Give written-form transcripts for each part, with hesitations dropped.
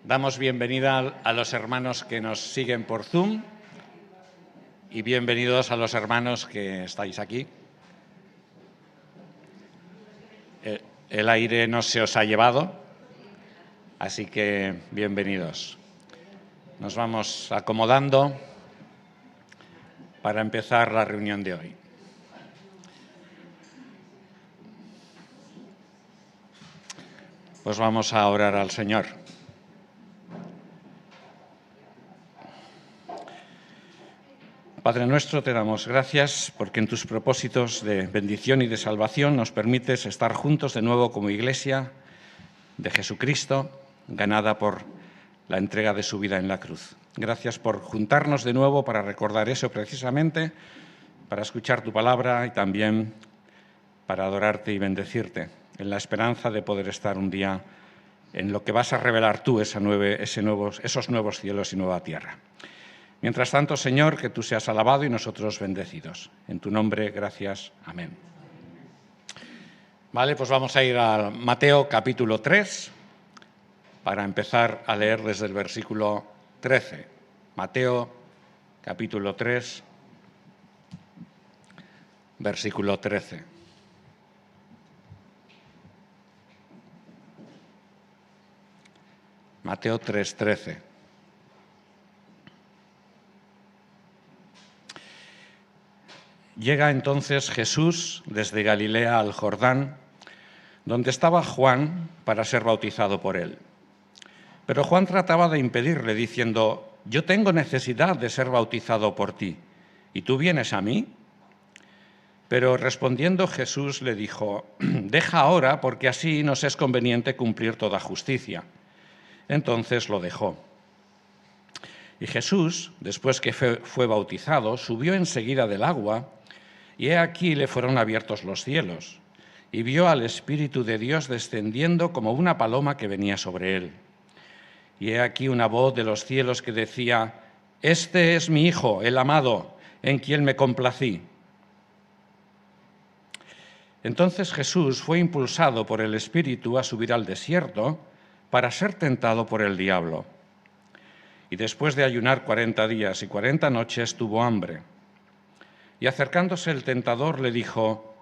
Damos bienvenida a los hermanos que nos siguen por Zoom y bienvenidos a los hermanos que estáis aquí. El aire no se os ha llevado, así que bienvenidos. Nos vamos acomodando para empezar la reunión de hoy. Pues vamos a orar al Señor. Padre nuestro, te damos gracias porque en tus propósitos de bendición y de salvación nos permites estar juntos de nuevo como Iglesia de Jesucristo, ganada por la entrega de su vida en la cruz. Gracias por juntarnos de nuevo para recordar eso precisamente, para escuchar tu palabra y también para adorarte y bendecirte, en la esperanza de poder estar un día en lo que vas a revelar tú, esos nuevos cielos y nueva tierra. Mientras tanto, Señor, que tú seas alabado y nosotros bendecidos. En tu nombre, gracias. Amén. Vale, pues vamos a ir a Mateo capítulo 3 para empezar a leer desde el versículo 13. Mateo capítulo 3, versículo 13. Mateo 3:13. Llega entonces Jesús desde Galilea al Jordán, donde estaba Juan, para ser bautizado por él. Pero Juan trataba de impedirle, diciendo: «Yo tengo necesidad de ser bautizado por ti, ¿y tú vienes a mí?». Pero respondiendo Jesús le dijo: «Deja ahora, porque así nos es conveniente cumplir toda justicia». Entonces lo dejó. Y Jesús, después que fue bautizado, subió enseguida del agua, y he aquí le fueron abiertos los cielos, y vio al Espíritu de Dios descendiendo como una paloma que venía sobre él. Y he aquí una voz de los cielos que decía: «Este es mi Hijo, el amado, en quien me complací». Entonces Jesús fue impulsado por el Espíritu a subir al desierto para ser tentado por el diablo. Y después de ayunar 40 días y 40 noches tuvo hambre. Y acercándose el tentador le dijo: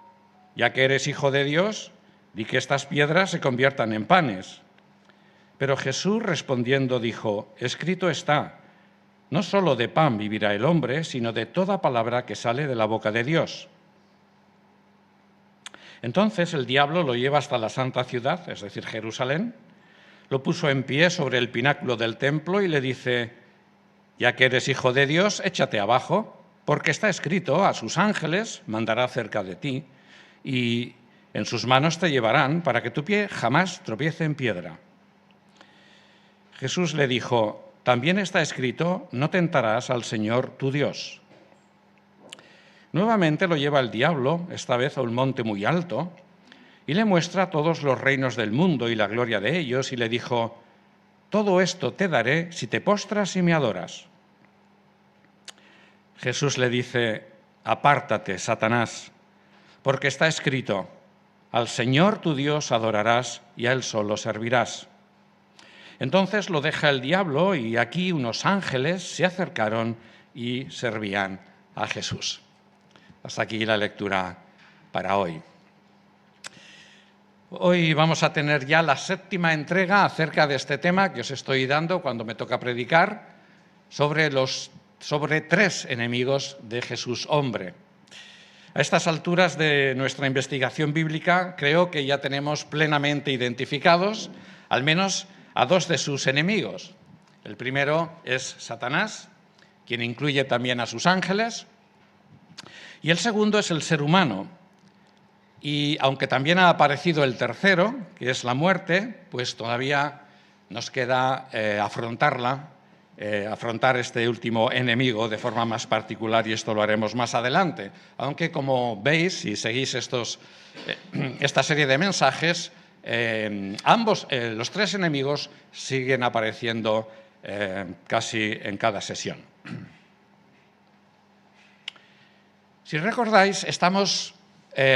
«Ya que eres hijo de Dios, di que estas piedras se conviertan en panes». Pero Jesús respondiendo dijo: «Escrito está, no solo de pan vivirá el hombre, sino de toda palabra que sale de la boca de Dios». Entonces el diablo lo lleva hasta la santa ciudad, es decir, Jerusalén, lo puso en pie sobre el pináculo del templo y le dice: «Ya que eres hijo de Dios, échate abajo, porque está escrito: a sus ángeles mandará cerca de ti, y en sus manos te llevarán para que tu pie jamás tropiece en piedra». Jesús le dijo: «También está escrito: no tentarás al Señor tu Dios». Nuevamente lo lleva el diablo, esta vez a un monte muy alto, y le muestra todos los reinos del mundo y la gloria de ellos, y le dijo: «Todo esto te daré si te postras y me adoras». Jesús le dice: «Apártate, Satanás, porque está escrito: al Señor tu Dios adorarás y a Él solo servirás». Entonces lo deja el diablo y aquí unos ángeles se acercaron y servían a Jesús. Hasta aquí la lectura para hoy. Hoy vamos a tener ya la 7ª entrega acerca de este tema que os estoy dando cuando me toca predicar sobre 3 enemigos de Jesús hombre. A estas alturas de nuestra investigación bíblica creo que ya tenemos plenamente identificados al menos a 2 de sus enemigos. El primero es Satanás, quien incluye también a sus ángeles, y el segundo es el ser humano. Y aunque también ha aparecido el tercero, que es la muerte, pues todavía nos queda afrontar este último enemigo de forma más particular, y esto lo haremos más adelante. Aunque, como veis, si seguís esta serie de mensajes, los 3 enemigos siguen apareciendo casi en cada sesión. Si recordáis, estamos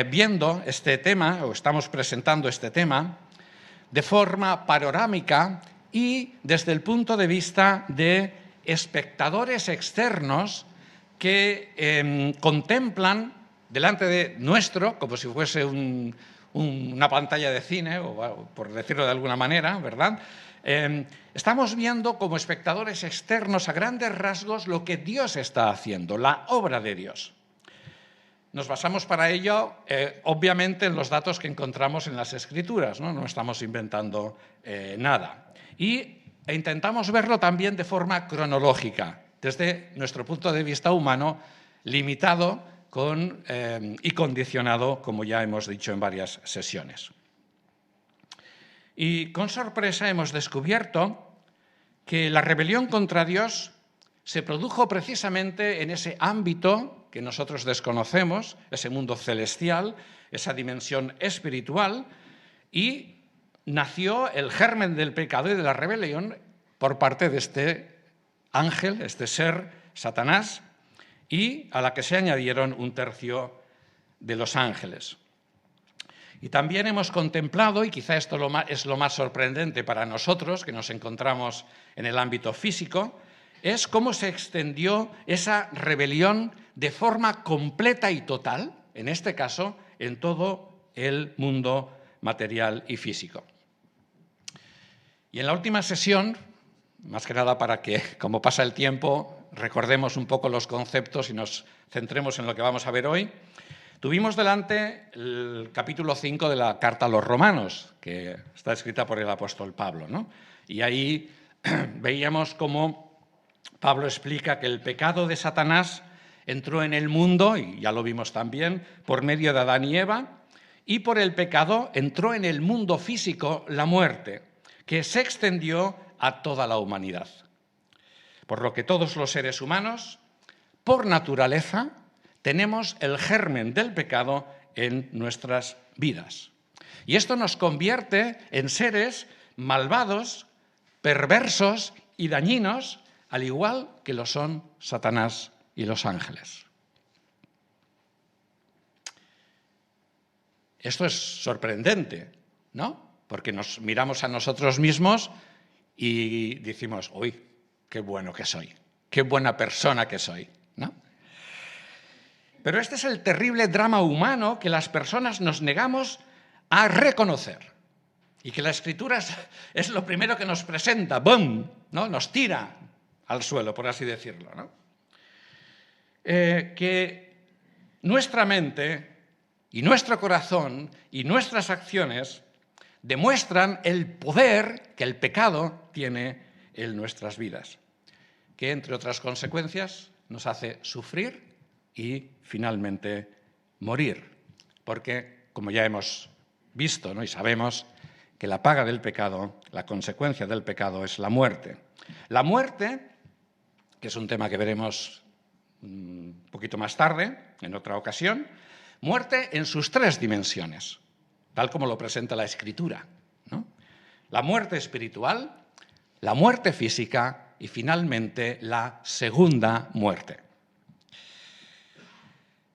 viendo este tema, o estamos presentando este tema, de forma panorámica y desde el punto de vista de espectadores externos que contemplan delante de nuestro, como si fuese una pantalla de cine, o por decirlo de alguna manera, ¿verdad? Estamos viendo como espectadores externos a grandes rasgos lo que Dios está haciendo, la obra de Dios. Nos basamos para ello, obviamente, en los datos que encontramos en las Escrituras, no estamos inventando nada. E intentamos verlo también de forma cronológica, desde nuestro punto de vista humano, limitado y condicionado, como ya hemos dicho en varias sesiones. Y con sorpresa hemos descubierto que la rebelión contra Dios se produjo precisamente en ese ámbito que nosotros desconocemos, ese mundo celestial, esa dimensión espiritual, y nació el germen del pecado y de la rebelión por parte de este ángel, este ser, Satanás, y a la que se añadieron un tercio de los ángeles. Y también hemos contemplado, y quizá esto es lo más sorprendente para nosotros, que nos encontramos en el ámbito físico, es cómo se extendió esa rebelión de forma completa y total, en este caso, en todo el mundo material y físico. Y en la última sesión, más que nada para que, como pasa el tiempo, recordemos un poco los conceptos y nos centremos en lo que vamos a ver hoy, tuvimos delante el capítulo 5 de la Carta a los Romanos, que está escrita por el apóstol Pablo, ¿no? Y ahí veíamos cómo Pablo explica que el pecado de Satanás entró en el mundo, y ya lo vimos también, por medio de Adán y Eva, y por el pecado entró en el mundo físico la muerte, que se extendió a toda la humanidad. Por lo que todos los seres humanos, por naturaleza, tenemos el germen del pecado en nuestras vidas. Y esto nos convierte en seres malvados, perversos y dañinos, al igual que lo son Satanás y los ángeles. Esto es sorprendente, ¿no? Porque nos miramos a nosotros mismos y decimos, uy, qué bueno que soy, qué buena persona que soy, ¿no? Pero este es el terrible drama humano que las personas nos negamos a reconocer y que la Escritura es lo primero que nos presenta, ¡bum!, ¿no? Nos tira al suelo, por así decirlo, ¿no? Que nuestra mente y nuestro corazón y nuestras acciones demuestran el poder que el pecado tiene en nuestras vidas, que, entre otras consecuencias, nos hace sufrir y, finalmente, morir. Porque, como ya hemos visto, ¿no?, y sabemos, que la paga del pecado, la consecuencia del pecado, es la muerte. La muerte, que es un tema que veremos un poquito más tarde, en otra ocasión, muerte en sus tres dimensiones, tal como lo presenta la Escritura, ¿no? La muerte espiritual, la muerte física y, finalmente, la segunda muerte.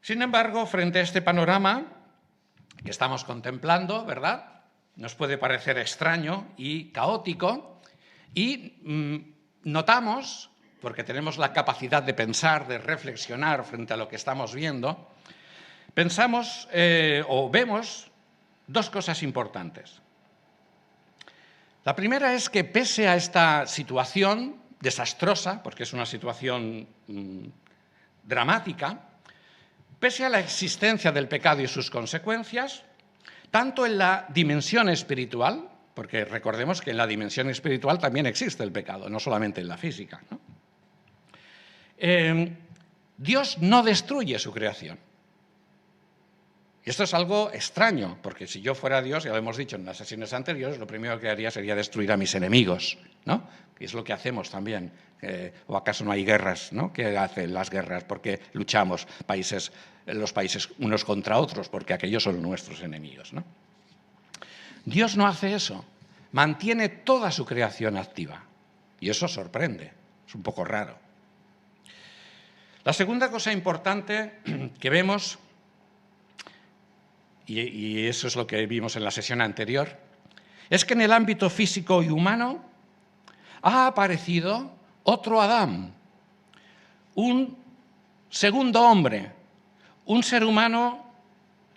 Sin embargo, frente a este panorama que estamos contemplando, ¿verdad?, nos puede parecer extraño y caótico y notamos, porque tenemos la capacidad de pensar, de reflexionar frente a lo que estamos viendo, pensamos o vemos dos cosas importantes. La primera es que, pese a esta situación desastrosa, porque es una situación dramática, pese a la existencia del pecado y sus consecuencias, tanto en la dimensión espiritual, porque recordemos que en la dimensión espiritual también existe el pecado, no solamente en la física, ¿no? Dios no destruye su creación. Y esto es algo extraño, porque si yo fuera Dios, ya lo hemos dicho en las sesiones anteriores, lo primero que haría sería destruir a mis enemigos, ¿no? Y es lo que hacemos también. ¿O acaso no hay guerras, ¿no? ¿Qué hacen las guerras? Porque luchamos los países unos contra otros, porque aquellos son nuestros enemigos, ¿no? Dios no hace eso. Mantiene toda su creación activa. Y eso sorprende. Es un poco raro. La segunda cosa importante que vemos, y eso es lo que vimos en la sesión anterior, es que en el ámbito físico y humano ha aparecido otro Adán, un segundo hombre, un ser humano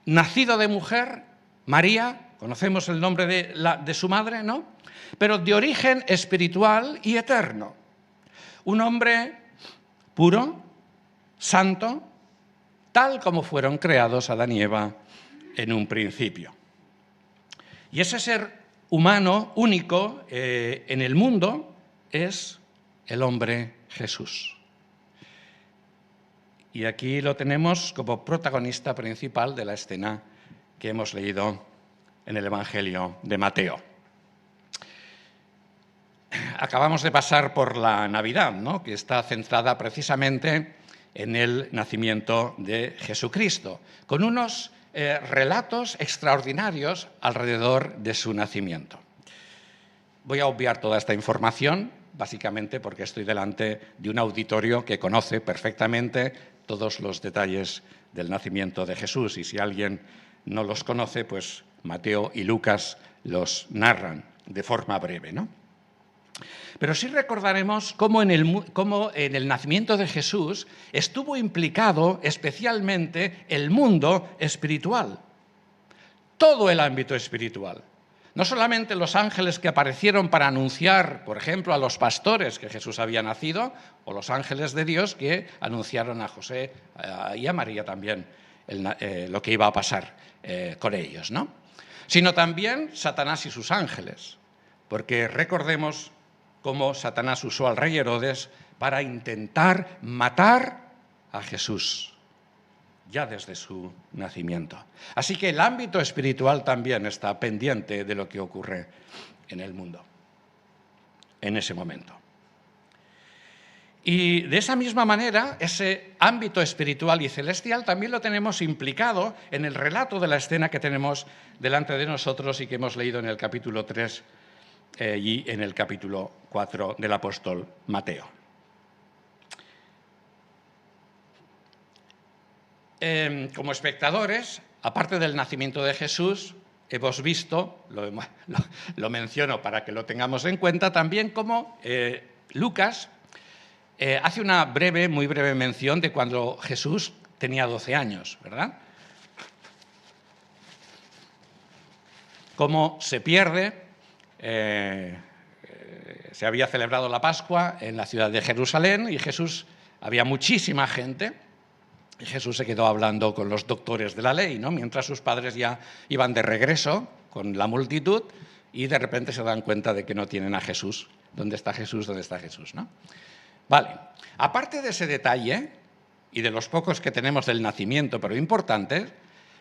nacido de mujer, María, conocemos el nombre de su madre, ¿no? Pero de origen espiritual y eterno. Un hombre puro, santo, tal como fueron creados Adán y Eva en un principio. Y ese ser humano único en el mundo es el hombre Jesús. Y aquí lo tenemos como protagonista principal de la escena que hemos leído en el Evangelio de Mateo. Acabamos de pasar por la Navidad, ¿no?, que está centrada precisamente en el nacimiento de Jesucristo, con unos relatos extraordinarios alrededor de su nacimiento. Voy a obviar toda esta información, básicamente porque estoy delante de un auditorio que conoce perfectamente todos los detalles del nacimiento de Jesús, y si alguien no los conoce, pues Mateo y Lucas los narran de forma breve, ¿no? Pero sí recordaremos cómo en el nacimiento de Jesús estuvo implicado especialmente el mundo espiritual, todo el ámbito espiritual. No solamente los ángeles que aparecieron para anunciar, por ejemplo, a los pastores que Jesús había nacido, o los ángeles de Dios que anunciaron a José y a María también lo que iba a pasar con ellos, ¿no? Sino también Satanás y sus ángeles, porque recordemos cómo Satanás usó al rey Herodes para intentar matar a Jesús, ya desde su nacimiento. Así que el ámbito espiritual también está pendiente de lo que ocurre en el mundo en ese momento. Y de esa misma manera, ese ámbito espiritual y celestial también lo tenemos implicado en el relato de la escena que tenemos delante de nosotros y que hemos leído en el capítulo 3 y en el capítulo 4 del apóstol Mateo. Como espectadores, aparte del nacimiento de Jesús, hemos visto, lo menciono para que lo tengamos en cuenta, también cómo Lucas hace una muy breve mención de cuando Jesús tenía 12 años, ¿verdad? Cómo se pierde, se había celebrado la Pascua en la ciudad de Jerusalén y había muchísima gente. Y Jesús se quedó hablando con los doctores de la ley, ¿no?, mientras sus padres ya iban de regreso con la multitud y de repente se dan cuenta de que no tienen a Jesús. ¿Dónde está Jesús? ¿Dónde está Jesús?, ¿no? Vale. Aparte de ese detalle, y de los pocos que tenemos del nacimiento, pero importantes,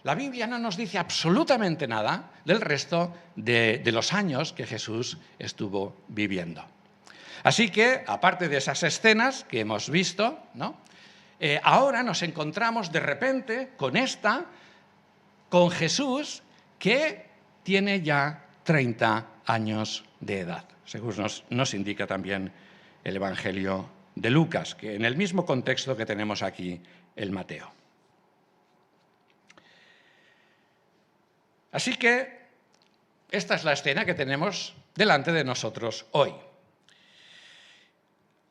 la Biblia no nos dice absolutamente nada del resto de los años que Jesús estuvo viviendo. Así que, aparte de esas escenas que hemos visto, ¿no?, ahora nos encontramos de repente con Jesús que tiene ya 30 años de edad, según nos indica también el Evangelio de Lucas, que en el mismo contexto que tenemos aquí el Mateo. Así que esta es la escena que tenemos delante de nosotros hoy.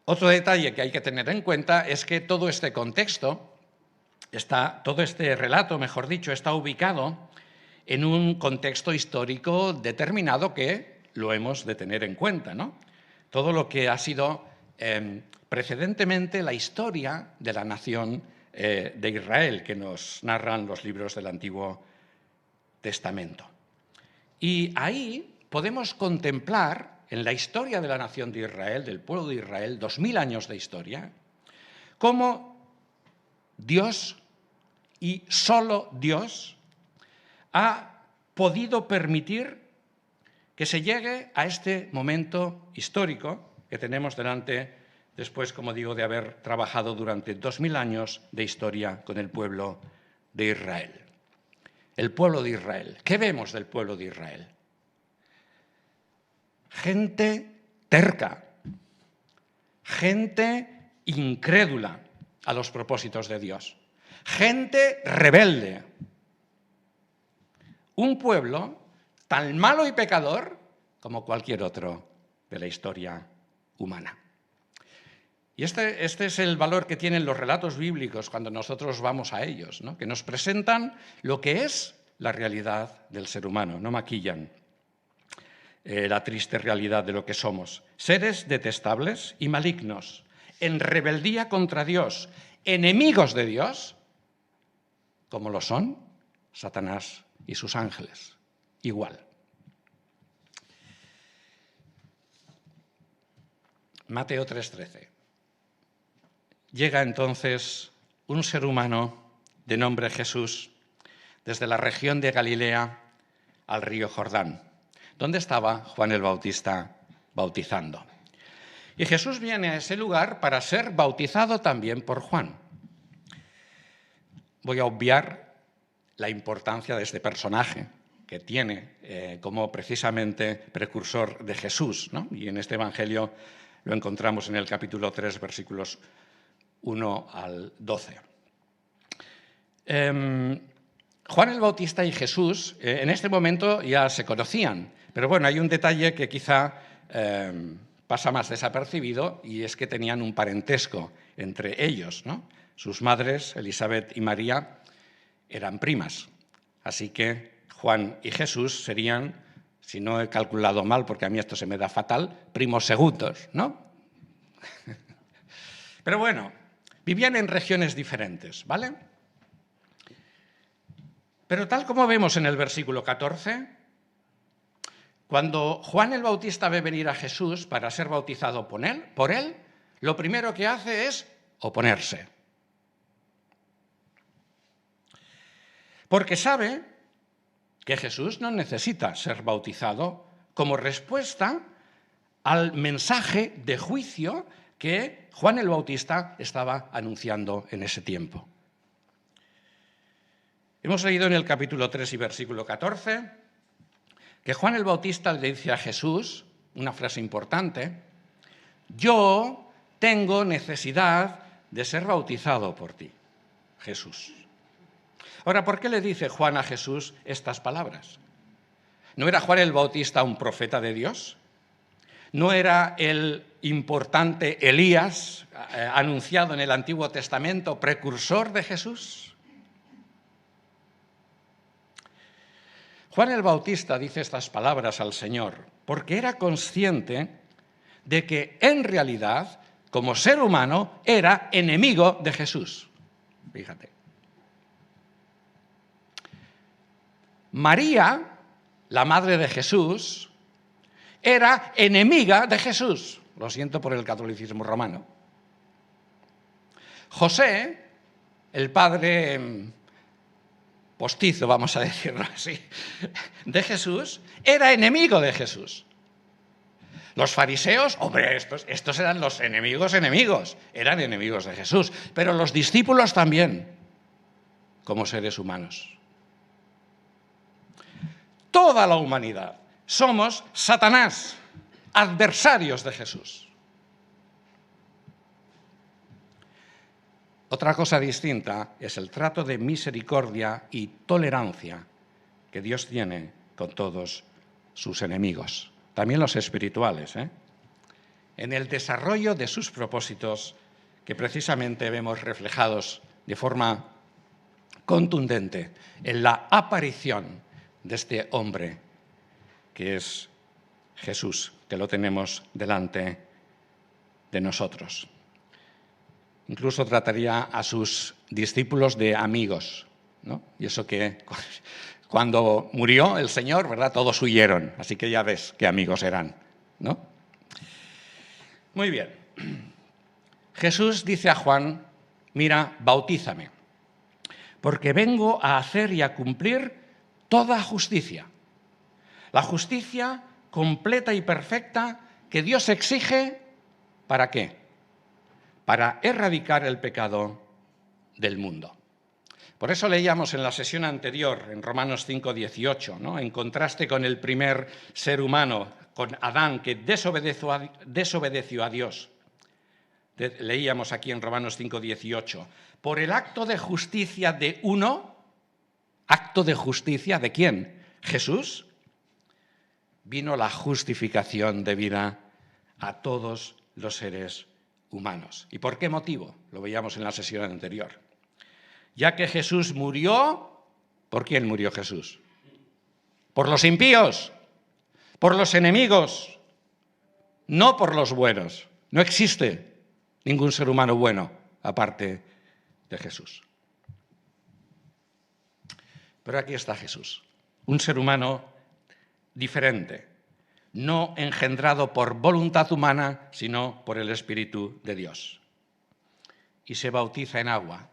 Otro detalle que hay que tener en cuenta es que todo este contexto, todo este relato, mejor dicho, está ubicado en un contexto histórico determinado que lo hemos de tener en cuenta, ¿no? Todo lo que ha sido precedentemente la historia de la nación de Israel, que nos narran los libros del Antiguo Testamento. Y ahí podemos contemplar, en la historia de la nación de Israel, del pueblo de Israel, 2000 años de historia, cómo Dios y solo Dios ha podido permitir que se llegue a este momento histórico que tenemos delante, después, como digo, de haber trabajado durante 2000 años de historia con el pueblo de Israel. El pueblo de Israel. ¿Qué vemos del pueblo de Israel? Gente terca, gente incrédula a los propósitos de Dios, gente rebelde. Un pueblo tan malo y pecador como cualquier otro de la historia humana. Y este es el valor que tienen los relatos bíblicos cuando nosotros vamos a ellos, ¿no? Que nos presentan lo que es la realidad del ser humano, no maquillan la triste realidad de lo que somos. Seres detestables y malignos, en rebeldía contra Dios, enemigos de Dios, como lo son Satanás y sus ángeles, igual. Mateo 3:13. Llega entonces un ser humano de nombre Jesús desde la región de Galilea al río Jordán, donde estaba Juan el Bautista bautizando. Y Jesús viene a ese lugar para ser bautizado también por Juan. Voy a obviar la importancia de este personaje que tiene como precisamente precursor de Jesús, ¿no? Y en este Evangelio lo encontramos en el capítulo 3, versículos 1 al 12. Juan el Bautista y Jesús en este momento ya se conocían, pero bueno, hay un detalle que quizá pasa más desapercibido y es que tenían un parentesco entre ellos, ¿no? Sus madres, Elizabeth y María, eran primas, así que Juan y Jesús serían, si no he calculado mal, porque a mí esto se me da fatal, primos segundos, ¿no? Pero bueno, vivían en regiones diferentes, ¿vale? Pero tal como vemos en el versículo 14, cuando Juan el Bautista ve venir a Jesús para ser bautizado por él, lo primero que hace es oponerse. Porque sabe que Jesús no necesita ser bautizado como respuesta al mensaje de juicio que Juan el Bautista estaba anunciando en ese tiempo. Hemos leído en el capítulo 3 y versículo 14 que Juan el Bautista le dice a Jesús una frase importante: yo tengo necesidad de ser bautizado por ti, Jesús. Ahora, ¿por qué le dice Juan a Jesús estas palabras? ¿No era Juan el Bautista un profeta de Dios? ¿No era el importante Elías, anunciado en el Antiguo Testamento, precursor de Jesús? Juan el Bautista dice estas palabras al Señor porque era consciente de que en realidad, como ser humano, era enemigo de Jesús. Fíjate. María, la madre de Jesús, era enemiga de Jesús. Lo siento por el catolicismo romano. José, el padre postizo, vamos a decirlo así, de Jesús, era enemigo de Jesús. Los fariseos, hombre, estos eran los enemigos, eran enemigos de Jesús, pero los discípulos también, como seres humanos. Toda la humanidad somos Satanás, adversarios de Jesús. Otra cosa distinta es el trato de misericordia y tolerancia que Dios tiene con todos sus enemigos, también los espirituales, en el desarrollo de sus propósitos que precisamente vemos reflejados de forma contundente en la aparición de este hombre que es Jesús, que lo tenemos delante de nosotros. Incluso trataría a sus discípulos de amigos, ¿no? Y eso que cuando murió el Señor, ¿verdad? Todos huyeron, así que ya ves qué amigos eran, ¿no? Muy bien. Jesús dice a Juan: mira, bautízame, porque vengo a hacer y a cumplir toda justicia. La justicia completa y perfecta que Dios exige, ¿para qué? Para erradicar el pecado del mundo. Por eso leíamos en la sesión anterior, en Romanos 5:18, ¿no? En contraste con el primer ser humano, con Adán, que desobedeció a Dios. Leíamos aquí en Romanos 5:18, por el acto de justicia de uno, acto de justicia, ¿de quién? Jesús. vino la justificación debida a todos los seres humanos. ¿Y por qué motivo? Lo veíamos en la sesión anterior. Ya que Jesús murió, ¿por quién murió Jesús? Por los impíos, por los enemigos, no por los buenos. No existe ningún ser humano bueno aparte de Jesús. Pero aquí está Jesús, un ser humano diferente, no engendrado por voluntad humana, sino por el Espíritu de Dios. Y se bautiza en agua.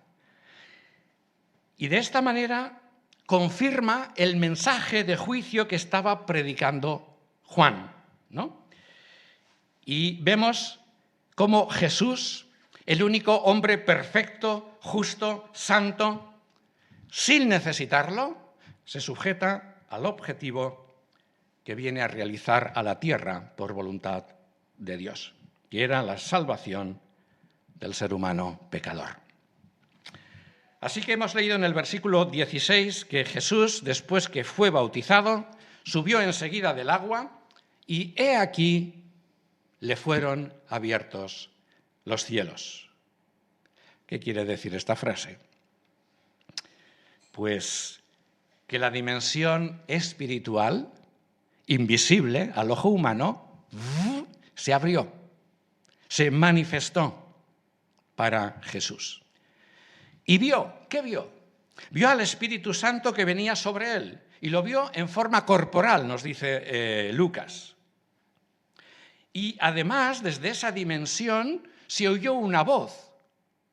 Y de esta manera confirma el mensaje de juicio que estaba predicando Juan, ¿no? Y vemos cómo Jesús, el único hombre perfecto, justo, santo, sin necesitarlo, se sujeta al objetivo que viene a realizar a la tierra por voluntad de Dios, que era la salvación del ser humano pecador. Así que hemos leído en el versículo 16 que Jesús, después que fue bautizado, subió enseguida del agua y he aquí le fueron abiertos los cielos. ¿Qué quiere decir esta frase? Pues que la dimensión espiritual, invisible al ojo humano, se abrió, se manifestó para Jesús. Y vio, ¿qué vio? Vio al Espíritu Santo que venía sobre él y lo vio en forma corporal, nos dice Lucas. Y además, desde esa dimensión, se oyó una voz.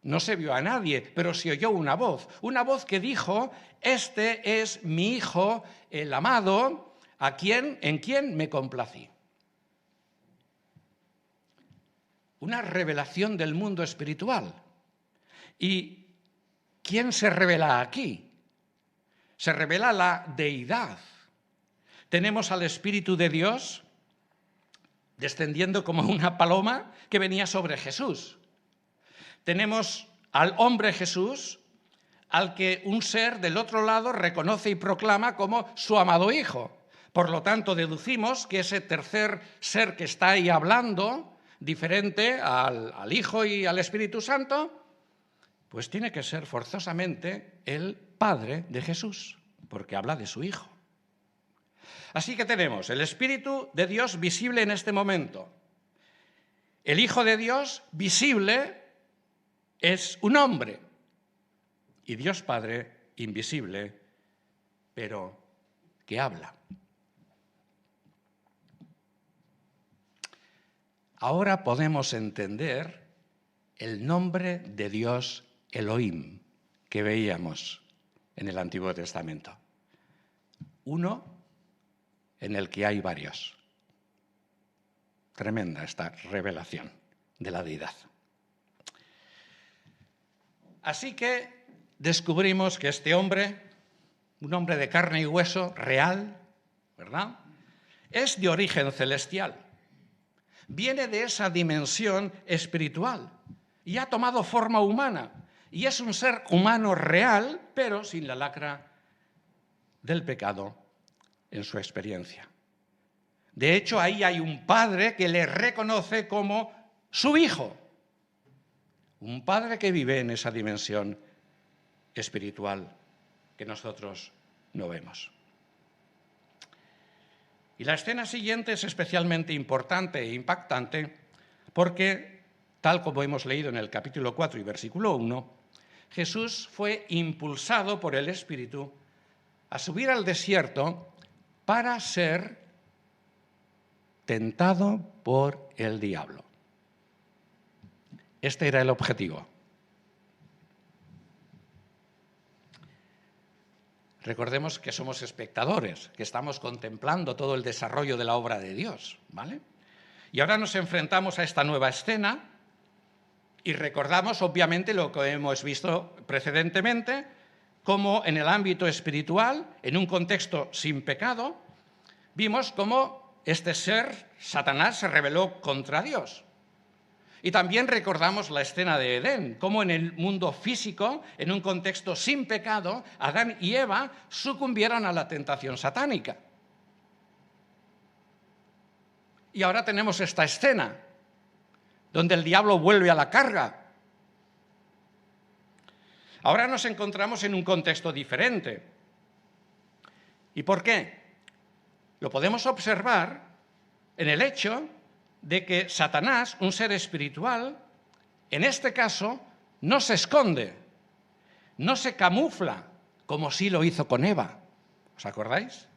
No se vio a nadie, pero se oyó una voz que dijo: este es mi Hijo, el amado, en quien me complací. Una revelación del mundo espiritual. ¿Y quién se revela aquí? Se revela la deidad. Tenemos al Espíritu de Dios descendiendo como una paloma que venía sobre Jesús. Tenemos al hombre Jesús, al que un ser del otro lado reconoce y proclama como su amado Hijo. Por lo tanto, deducimos que ese tercer ser que está ahí hablando, diferente al Hijo y al Espíritu Santo, pues tiene que ser forzosamente el Padre de Jesús, porque habla de su Hijo. Así que tenemos el Espíritu de Dios visible en este momento. El Hijo de Dios visible es un hombre. Y Dios Padre invisible, pero que habla. Ahora podemos entender el nombre de Dios Elohim que veíamos en el Antiguo Testamento. Uno en el que hay varios. Tremenda esta revelación de la deidad. Así que descubrimos que este hombre, un hombre de carne y hueso, real, ¿verdad?, es de origen celestial. Viene de esa dimensión espiritual y ha tomado forma humana. Y es un ser humano real, pero sin la lacra del pecado en su experiencia. De hecho, ahí hay un padre que le reconoce como su hijo. Un padre que vive en esa dimensión espiritual que nosotros no vemos. Y la escena siguiente es especialmente importante e impactante porque, tal como hemos leído en el capítulo 4 y versículo 1, Jesús fue impulsado por el Espíritu a subir al desierto para ser tentado por el diablo. Este era el objetivo. Recordemos que somos espectadores, que estamos contemplando todo el desarrollo de la obra de Dios, ¿vale? Y ahora nos enfrentamos a esta nueva escena y recordamos, obviamente, lo que hemos visto precedentemente, cómo en el ámbito espiritual, en un contexto sin pecado, vimos cómo este ser, Satanás, se rebeló contra Dios. Y también recordamos la escena de Edén, cómo en el mundo físico, en un contexto sin pecado, Adán y Eva sucumbieron a la tentación satánica. Y ahora tenemos esta escena, donde el diablo vuelve a la carga. Ahora nos encontramos en un contexto diferente. ¿Y por qué? Lo podemos observar en el hecho de que Satanás, un ser espiritual, en este caso, no se esconde, no se camufla, como sí lo hizo con Eva. ¿Os acordáis?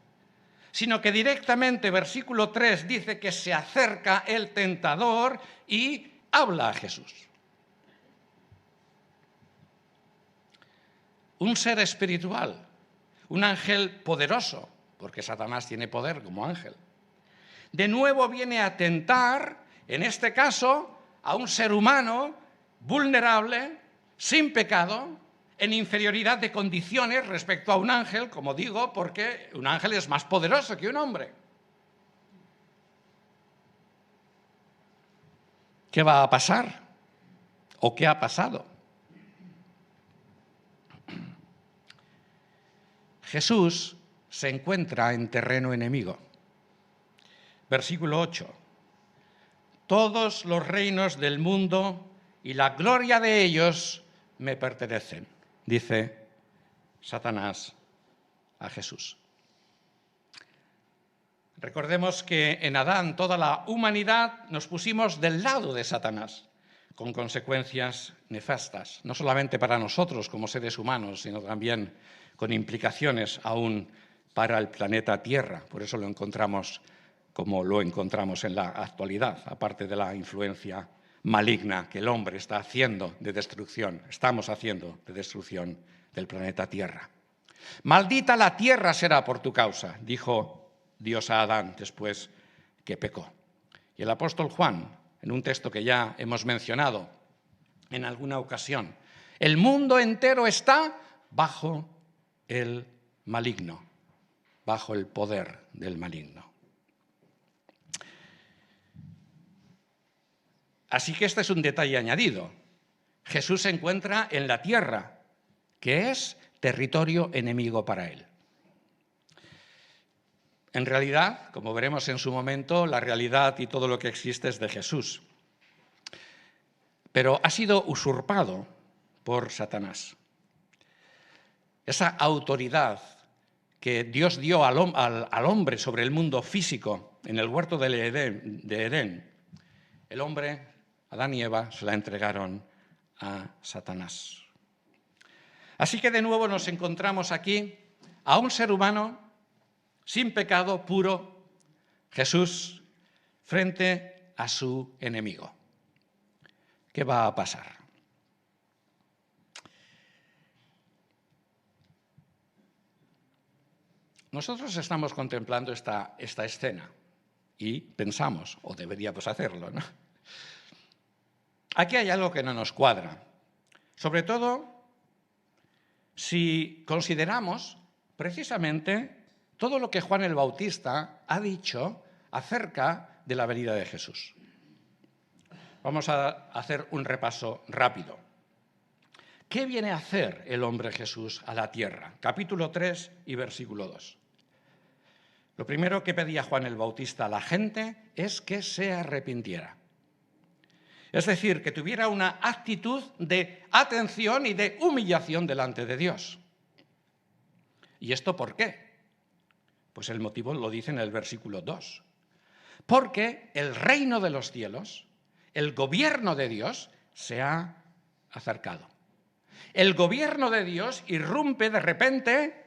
Sino que directamente, versículo 3, dice que se acerca el tentador y habla a Jesús. Un ser espiritual, un ángel poderoso, porque Satanás tiene poder como ángel, de nuevo viene a tentar, en este caso, a un ser humano vulnerable, sin pecado, en inferioridad de condiciones respecto a un ángel, como digo, porque un ángel es más poderoso que un hombre. ¿Qué va a pasar? ¿O qué ha pasado? Jesús se encuentra en terreno enemigo. Versículo 8. Todos los reinos del mundo y la gloria de ellos me pertenecen, dice Satanás a Jesús. Recordemos que en Adán toda la humanidad nos pusimos del lado de Satanás, con consecuencias nefastas, no solamente para nosotros como seres humanos, sino también con implicaciones aún para el planeta Tierra. Por eso lo encontramos como lo encontramos en la actualidad, aparte de la influencia maligna que el hombre está haciendo de destrucción, estamos haciendo de destrucción del planeta Tierra. Maldita la tierra será por tu causa, dijo Dios a Adán después que pecó. Y el apóstol Juan, en un texto que ya hemos mencionado en alguna ocasión, el mundo entero está bajo el maligno, bajo el poder del maligno. Así que este es un detalle añadido. Jesús se encuentra en la tierra, que es territorio enemigo para él. En realidad, como veremos en su momento, la realidad y todo lo que existe es de Jesús. Pero ha sido usurpado por Satanás. Esa autoridad que Dios dio al hombre sobre el mundo físico en el huerto de Edén, el hombre, Adán y Eva, se la entregaron a Satanás. Así que de nuevo nos encontramos aquí a un ser humano sin pecado, puro, Jesús, frente a su enemigo. ¿Qué va a pasar? Nosotros estamos contemplando esta escena y pensamos, o deberíamos hacerlo, ¿no? Aquí hay algo que no nos cuadra, sobre todo si consideramos precisamente todo lo que Juan el Bautista ha dicho acerca de la venida de Jesús. Vamos a hacer un repaso rápido. ¿Qué viene a hacer el hombre Jesús a la tierra? Capítulo 3 y versículo 2. Lo primero que pedía Juan el Bautista a la gente es que se arrepintiera. Es decir, que tuviera una actitud de atención y de humillación delante de Dios. ¿Y esto por qué? Pues el motivo lo dice en el versículo 2. Porque el reino de los cielos, el gobierno de Dios, se ha acercado. El gobierno de Dios irrumpe de repente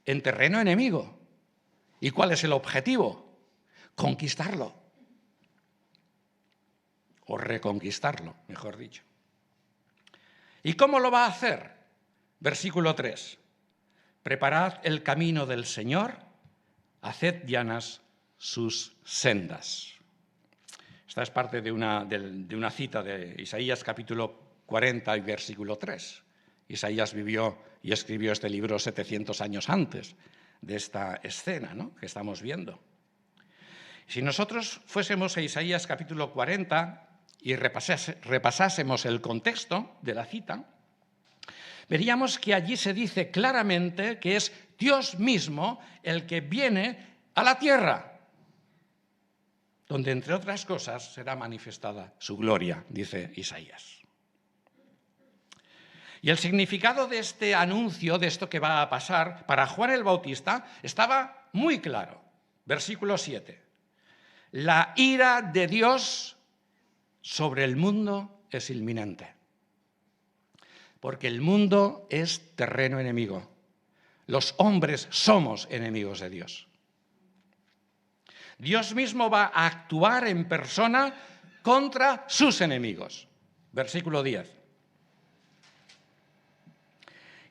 en terreno enemigo. ¿Y cuál es el objetivo? Conquistarlo. O reconquistarlo, mejor dicho. ¿Y cómo lo va a hacer? Versículo 3. Preparad el camino del Señor, haced llanas sus sendas. Esta es parte de una cita de Isaías capítulo 40 y versículo 3. Isaías vivió y escribió este libro 700 años antes de esta escena, ¿no?, que estamos viendo. Si nosotros fuésemos a Isaías capítulo 40 y repasásemos el contexto de la cita, veríamos que allí se dice claramente que es Dios mismo el que viene a la tierra. donde entre otras cosas será manifestada su gloria, dice Isaías. Y el significado de este anuncio, de esto que va a pasar, para Juan el Bautista estaba muy claro. Versículo 7. La ira de Dios sobre el mundo es inminente, porque el mundo es terreno enemigo. Los hombres somos enemigos de Dios. Dios mismo va a actuar en persona contra sus enemigos. Versículo 10.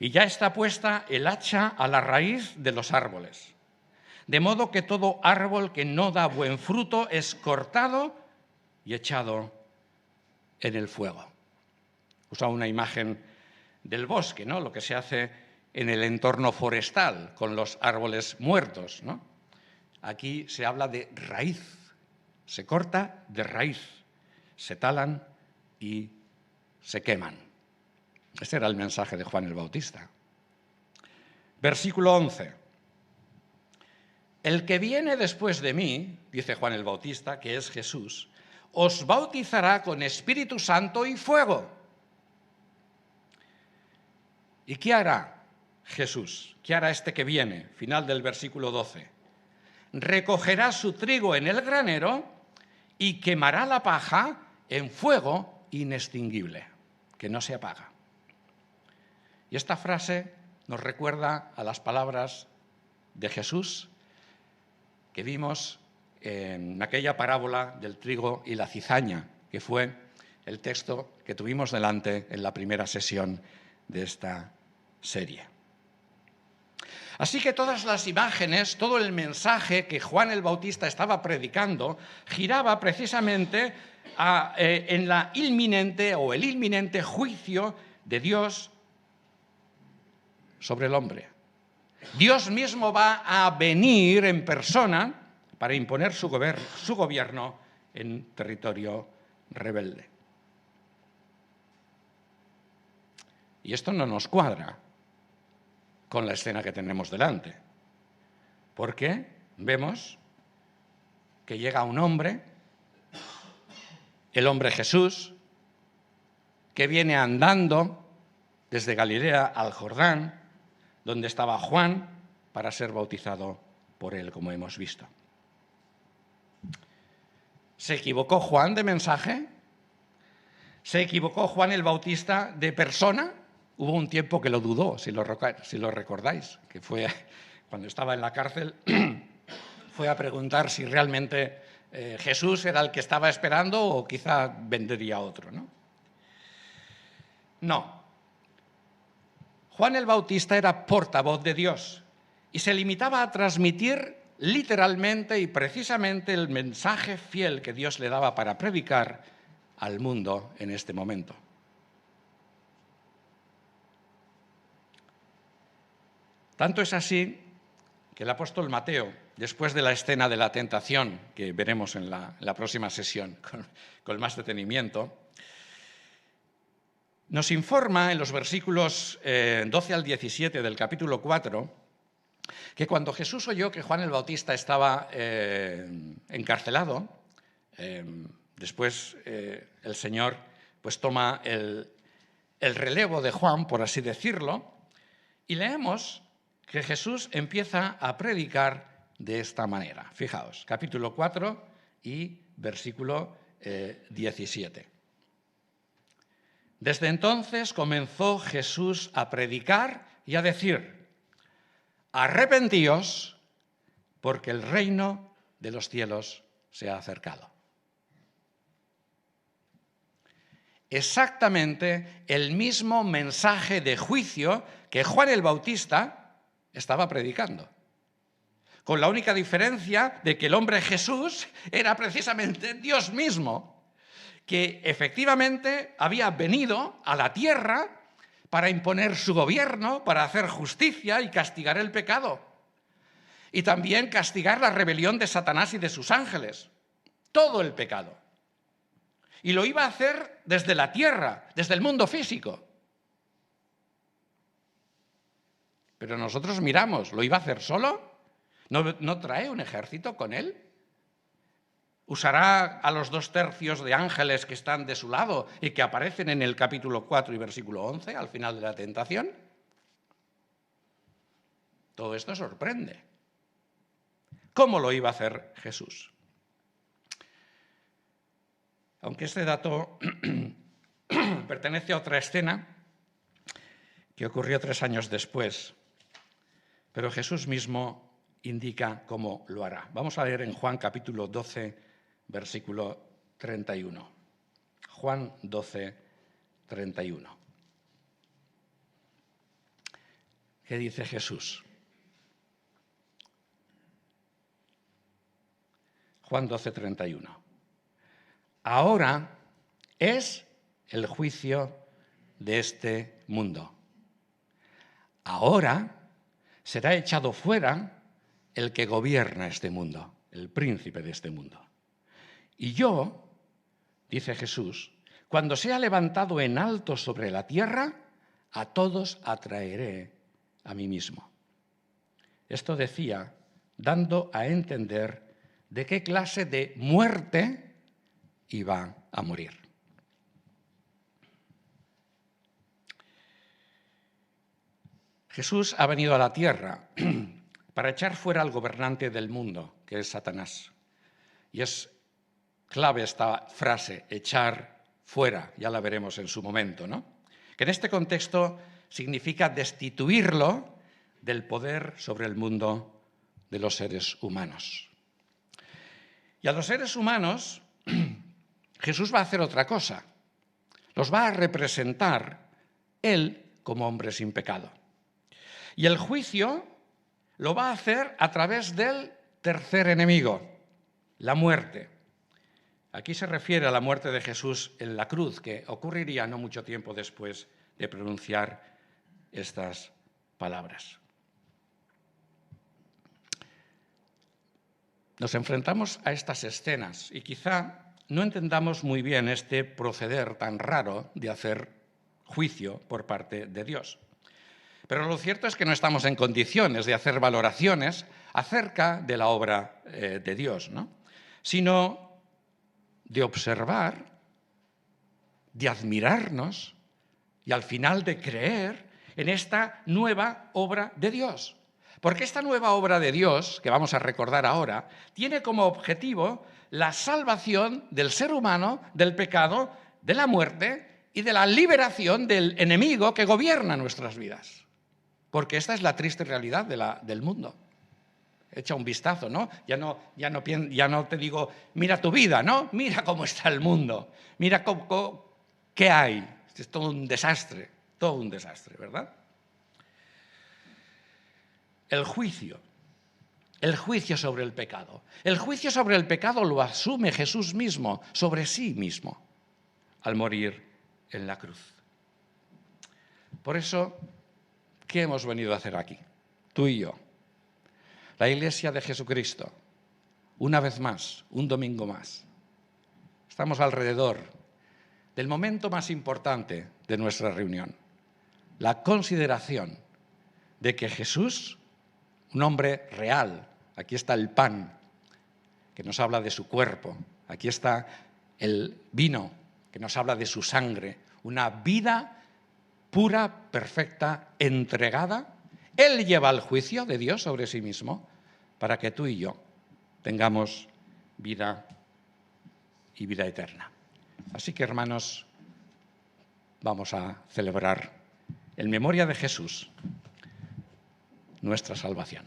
Y ya está puesta el hacha a la raíz de los árboles, de modo que todo árbol que no da buen fruto es cortado y echado en el fuego. Usa una imagen del bosque, ¿no? Lo que se hace en el entorno forestal con los árboles muertos, ¿no? Aquí se habla de raíz, se corta de raíz, se talan y se queman. Ese era el mensaje de Juan el Bautista. Versículo 11. El que viene después de mí, dice Juan el Bautista, que es Jesús, os bautizará con Espíritu Santo y fuego. ¿Y qué hará Jesús? ¿Qué hará este que viene? Final del versículo 12. Recogerá su trigo en el granero y quemará la paja en fuego inextinguible, que no se apaga. Y esta frase nos recuerda a las palabras de Jesús que vimos en aquella parábola del trigo y la cizaña, que fue el texto que tuvimos delante en la primera sesión de esta serie. Así que todas las imágenes, todo el mensaje que Juan el Bautista estaba predicando giraba precisamente en la inminente o el inminente juicio de Dios sobre el hombre. Dios mismo va a venir en persona para imponer su gobierno en territorio rebelde. Y esto no nos cuadra con la escena que tenemos delante, porque vemos que llega un hombre, el hombre Jesús, que viene andando desde Galilea al Jordán, donde estaba Juan, para ser bautizado por él, como hemos visto. ¿Se equivocó Juan de mensaje? ¿Se equivocó Juan el Bautista de persona? Hubo un tiempo que lo dudó, si lo recordáis, que fue cuando estaba en la cárcel, fue a preguntar si realmente Jesús era el que estaba esperando o quizá vendría a otro, ¿no? No. Juan el Bautista era portavoz de Dios y se limitaba a transmitir literalmente y precisamente el mensaje fiel que Dios le daba para predicar al mundo en este momento. Tanto es así que el apóstol Mateo, después de la escena de la tentación, que veremos en la próxima sesión con más detenimiento, nos informa en los versículos 12 al 17 del capítulo 4 que cuando Jesús oyó que Juan el Bautista estaba encarcelado, después el Señor pues toma el relevo de Juan, por así decirlo, y leemos que Jesús empieza a predicar de esta manera. Fijaos, capítulo 4 y versículo 17. Desde entonces comenzó Jesús a predicar y a decir: arrepentíos, porque el reino de los cielos se ha acercado. Exactamente el mismo mensaje de juicio que Juan el Bautista estaba predicando, con la única diferencia de que el hombre Jesús era precisamente Dios mismo, que efectivamente había venido a la tierra para imponer su gobierno, para hacer justicia y castigar el pecado. Y también castigar la rebelión de Satanás y de sus ángeles. Todo el pecado. Y lo iba a hacer desde la tierra, desde el mundo físico. Pero nosotros miramos, ¿lo iba a hacer solo? ¿No trae un ejército con él? ¿Usará a los 2/3 de ángeles que están de su lado y que aparecen en el capítulo 4 y versículo 11, al final de la tentación? Todo esto sorprende. ¿Cómo lo iba a hacer Jesús? Aunque este dato pertenece a otra escena que ocurrió 3 años después, pero Jesús mismo indica cómo lo hará. Vamos a leer en Juan capítulo 12, versículo 31. Juan 12, 31. ¿Qué dice Jesús? Juan 12, 31. Ahora es el juicio de este mundo. Ahora será echado fuera el que gobierna este mundo, el príncipe de este mundo. Y yo, dice Jesús, cuando sea levantado en alto sobre la tierra, a todos atraeré a mí mismo. Esto decía, dando a entender de qué clase de muerte iba a morir. Jesús ha venido a la tierra para echar fuera al gobernante del mundo, que es Satanás. Y es clave esta frase, echar fuera, ya la veremos en su momento, ¿no? Que en este contexto significa destituirlo del poder sobre el mundo de los seres humanos. Y a los seres humanos Jesús va a hacer otra cosa. Los va a representar Él como hombre sin pecado. Y el juicio lo va a hacer a través del tercer enemigo, la muerte. Aquí se refiere a la muerte de Jesús en la cruz, que ocurriría no mucho tiempo después de pronunciar estas palabras. Nos enfrentamos a estas escenas y quizá no entendamos muy bien este proceder tan raro de hacer juicio por parte de Dios. Pero lo cierto es que no estamos en condiciones de hacer valoraciones acerca de la obra de Dios, ¿no? Sino de observar, de admirarnos y al final de creer en esta nueva obra de Dios. Porque esta nueva obra de Dios, que vamos a recordar ahora, tiene como objetivo la salvación del ser humano, del pecado, de la muerte y de la liberación del enemigo que gobierna nuestras vidas. Porque esta es la triste realidad del mundo. Echa un vistazo, ¿no? Ya no te digo, mira tu vida, ¿no? Mira cómo está el mundo. Mira qué hay. Es todo un desastre, ¿verdad? El juicio sobre el pecado. El juicio sobre el pecado lo asume Jesús mismo, sobre sí mismo, al morir en la cruz. Por eso, ¿qué hemos venido a hacer aquí? Tú y yo. La Iglesia de Jesucristo, una vez más, un domingo más. Estamos alrededor del momento más importante de nuestra reunión, la consideración de que Jesús, un hombre real, aquí está el pan, que nos habla de su cuerpo, aquí está el vino, que nos habla de su sangre, una vida pura, perfecta, entregada. Él lleva el juicio de Dios sobre sí mismo para que tú y yo tengamos vida y vida eterna. Así que, hermanos, vamos a celebrar en memoria de Jesús nuestra salvación.